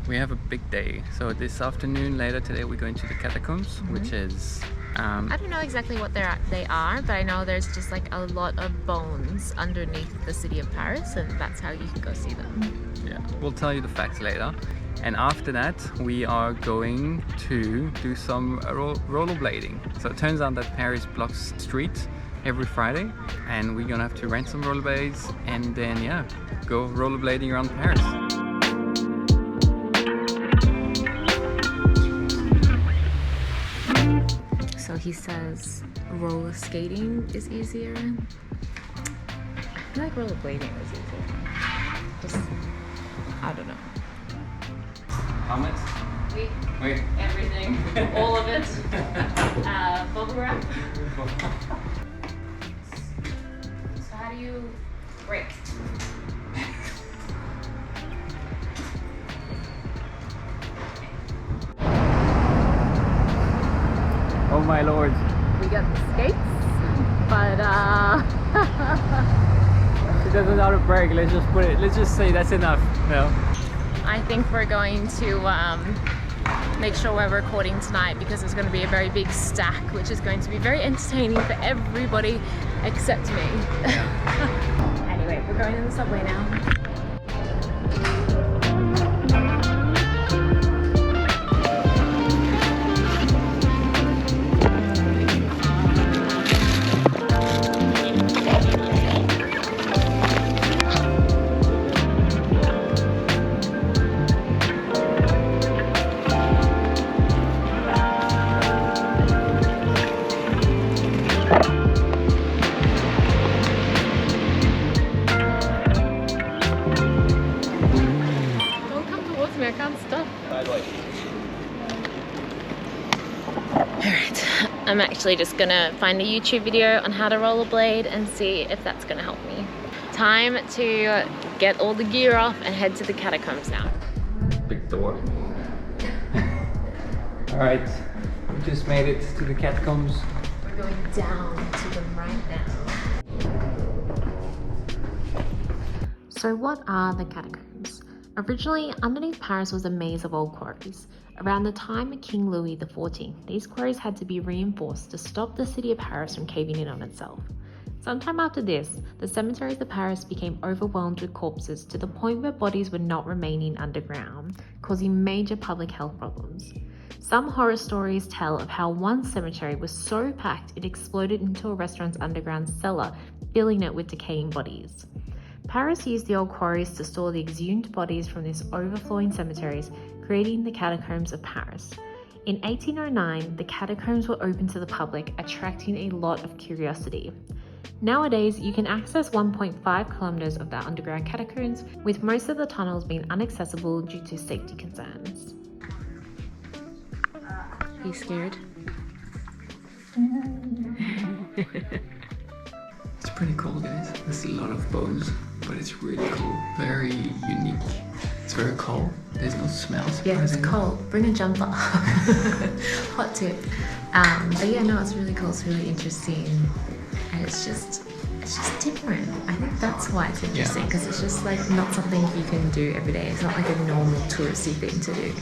we have a big day. So this afternoon, later today, we're going to the catacombs, which is... I don't know exactly what they are, but I know there's just like a lot of bones underneath the city of Paris, and that's how you can go see them. Yeah, we'll tell you the facts later. And after that, we are going to do some rollerblading. So it turns out that Paris blocks streets every Friday, and we're gonna have to rent some rollerblades and then, yeah, go rollerblading around Paris. So he says roller skating is easier. I feel like rollerblading is easier. Just, I don't know. Comments? Wait. Everything. All of it. Bubble wrap. So how do you break? Oh my lord. We got the skates, but She doesn't know how to brake. Let's just say that's enough. No. I think we're going to make sure we're recording tonight because there's going to be a very big stack, which is going to be very entertaining for everybody except me. Yeah. Anyway, we're going in the subway now. Alright, I'm actually just gonna find a YouTube video on how to rollerblade and see if that's gonna help me. Time to get all the gear off and head to the catacombs now. Big door. Alright, we just made it to the catacombs. We're going down to them right now. So what are the catacombs? Originally, underneath Paris was a maze of old quarries. Around the time of King Louis XIV, these quarries had to be reinforced to stop the city of Paris from caving in on itself. Sometime after this, the cemeteries of Paris became overwhelmed with corpses to the point where bodies were not remaining underground, causing major public health problems. Some horror stories tell of how one cemetery was so packed it exploded into a restaurant's underground cellar, filling it with decaying bodies. Paris used the old quarries to store the exhumed bodies from these overflowing cemeteries, creating the catacombs of Paris. In 1809, the catacombs were open to the public, attracting a lot of curiosity. Nowadays, you can access 1.5 kilometers of the underground catacombs, with most of the tunnels being inaccessible due to safety concerns. Are you scared? It's pretty cool, guys. There's a lot of bones, but it's really cool. Very unique. It's very cold. There's no smell. Yeah, it's cold. Bring a jumper. Hot tip. But yeah, no, it's really cool. It's really interesting, and it's just different. I think that's why it's interesting, because it's just like not something you can do every day. It's not like a normal touristy thing to do.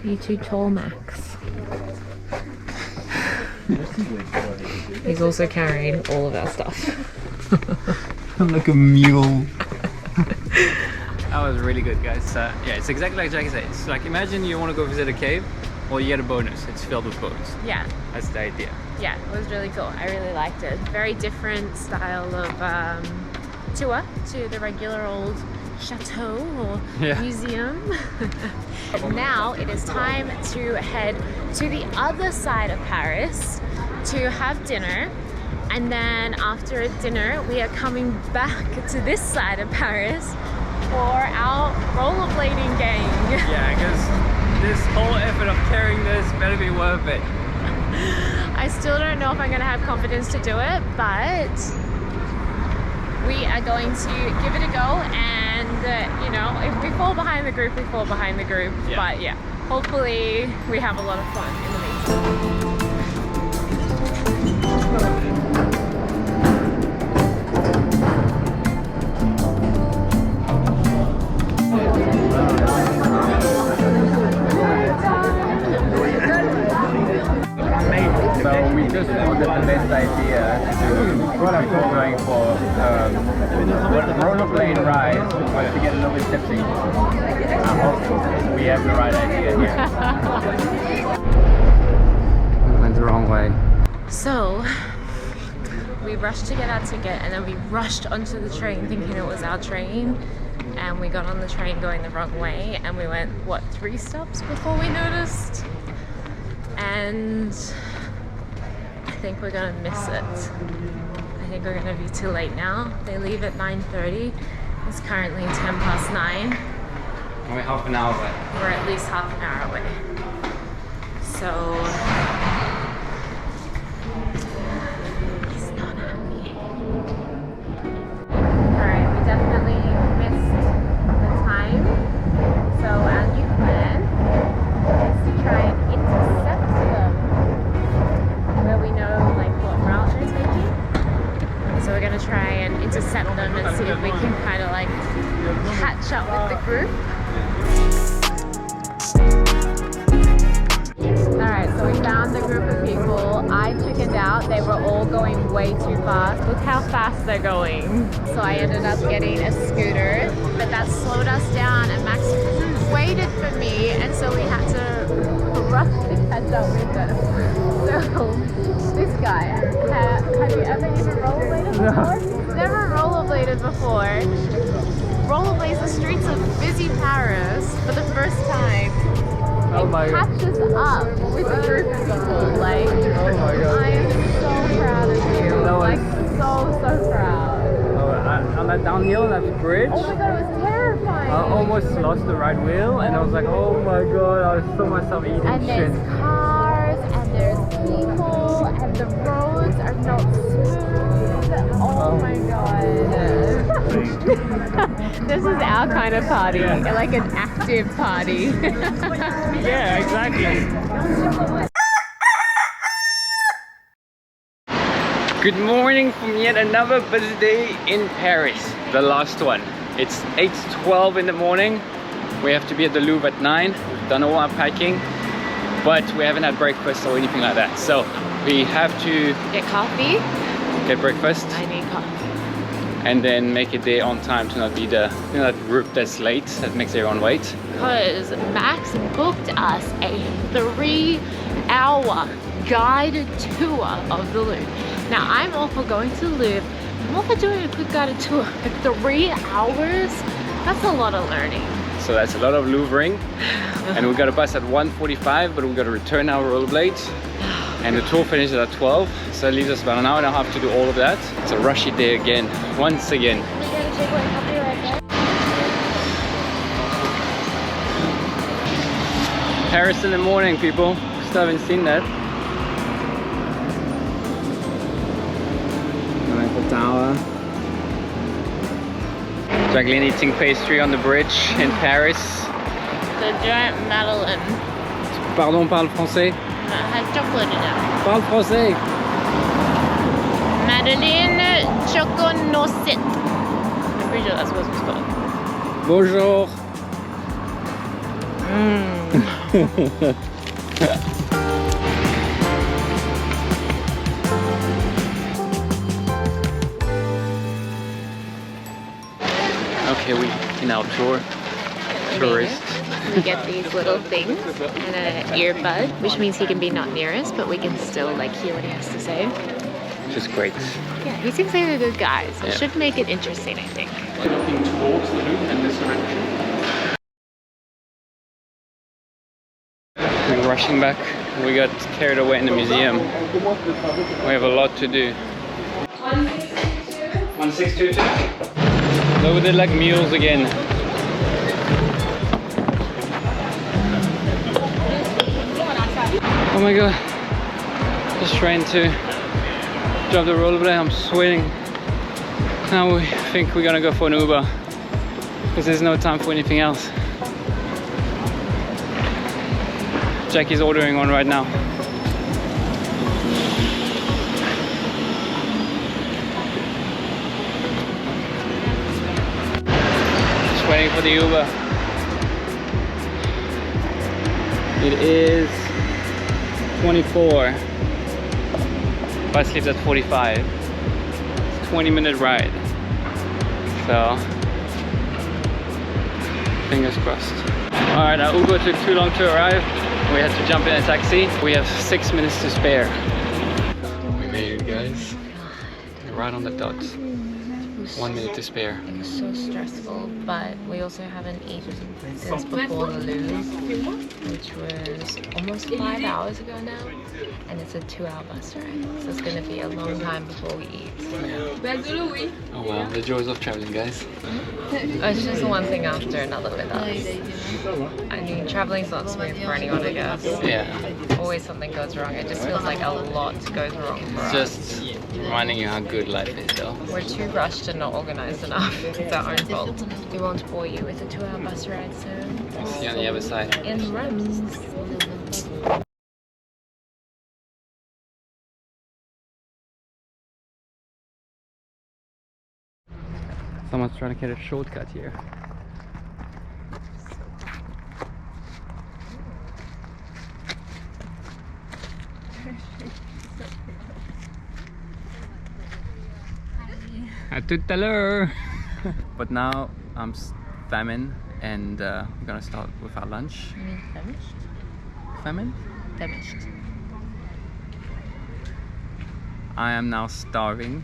You too tall, Max. He's also carrying all of our stuff. I'm like a mule. That was really good, guys. Yeah, it's exactly like Jackie said. It's like, imagine you want to go visit a cave, well, you get a bonus. It's filled with bones. Yeah. That's the idea. Yeah, it was really cool. I really liked it. Very different style of tour to the regular old chateau or museum. Now it is time to head to the other side of Paris to have dinner, and then after dinner we are coming back to this side of Paris for our rollerblading game. Yeah, because this whole effort of carrying this better be worth it. I still don't know if I'm gonna have confidence to do it, but we are going to give it a go, and you know, if we fall behind the group, we fall behind the group. Yeah. But yeah, hopefully we have a lot of fun in the meantime. just thought that the best idea before going for rollerblade ride was to get a little bit tipsy. I hope we have the right idea here. We went the wrong way. So we rushed to get our ticket and then we rushed onto the train thinking it was our train, and we got on the train going the wrong way, and we went, what, 3 stops before we noticed? And I think we're gonna miss it. I think we're gonna be too late now. They leave at 9:30. It's currently 9:10. We're half an hour away. We're at least half an hour away. So he's not happy. Alright, we definitely missed the time. So our new plan is to try and intercept them where we know like what route they're taking. So we're gonna try and intercept them and see if we can kind of like catch up with the group. Alright, so we found the group of people. I chickened out. They were all going way too fast. Look how fast they're going. So I ended up getting a scooter, but that slowed us down, and Max waited for me, and so we had to rush to catch up with them. So this guy, have you ever even rollerbladed before? Never rollerbladed before. Rollerblades the streets of busy Paris for the first time. Oh my God. Catches up with a group of people. Like, Oh my God. I am so proud of you. That was- Like, so proud. On that downhill, that bridge, Oh my God, it was terrifying. I almost lost the right wheel, and I was like, oh my God, I saw myself eating And shit. there's cars, and there's people, and the roads are not smooth. Oh my God. This is our kind of party, like an active party. Yeah, exactly. Good morning from yet another busy day in Paris, the last one. It's 8:12 in the morning. We have to be at the Louvre at 9. We've done all our packing, but we haven't had breakfast or anything like that. So we have to Get coffee? get breakfast I need coffee. and then make it there on time to not be the, you know, that group that's late, that makes everyone wait. Because Max booked us a 3-hour guided tour of the Louvre. Now I'm all for going to the Louvre, I'm all for doing a quick guided tour, but 3 hours? That's a lot of learning. So that's a lot of Louvering. And we got a bus at 1:45, but we got to return our rollerblades. And the tour finishes at 12, so it leaves us about an hour and a half to do all of that. It's a rushy day again, once again. We gotta take away copyright, right? Paris in the morning, people. Still haven't seen that. Eiffel Tower. Jacqueline eating pastry on the bridge in Paris. The giant Madeleine Pardon, parle français? has chocolate in it. Parle français. Madeleine Choconosette. I'm pretty sure that's what it's called. Bonjour. Okay, we in our tour. Tourist. We get these little things and an earbud, which means he can be not near us, but we can still like hear what he has to say. Which is great. Yeah, he seems like a good guy, so Yeah. it should make it interesting, I think. Looking towards the Louvre in this direction. We're rushing back. We got carried away in the museum. We have a lot to do. 1622. So we did like mules again. Oh my God. Just trying to drop the rollerblade. I'm sweating. Now we think we're gonna go for an Uber because there's no time for anything else. Jackie's ordering one right now. Just waiting for the Uber. It is 24. Bus leaves at 45. It's a 20-minute ride. So, fingers crossed. Alright, our Uber took too long to arrive. We had to jump in a taxi. We have 6 minutes to spare. We made it, guys. Right on the dot. 1 minute to spare. It was so stressful, but we also haven't eaten since before the Louvre, which was almost 5 hours ago now, and it's a 2-hour bus ride, so it's going to be a long time before we eat. Yeah. Oh well, the joys of traveling, guys. It's just one thing after another with us. I mean, traveling's not smooth for anyone, I guess. Yeah. Always something goes wrong. It just feels like a lot goes wrong for us. Just reminding you how good life is, though. We're too rushed and not organised enough. It's our own fault. We won't bore you with a 2-hour bus ride, so See you on the other side. in Rome. Someone's trying to get a shortcut here. À tout à l'heure. But now I'm famine and we're gonna start with our lunch. You mean famished? Famine? Famished. I am now starving.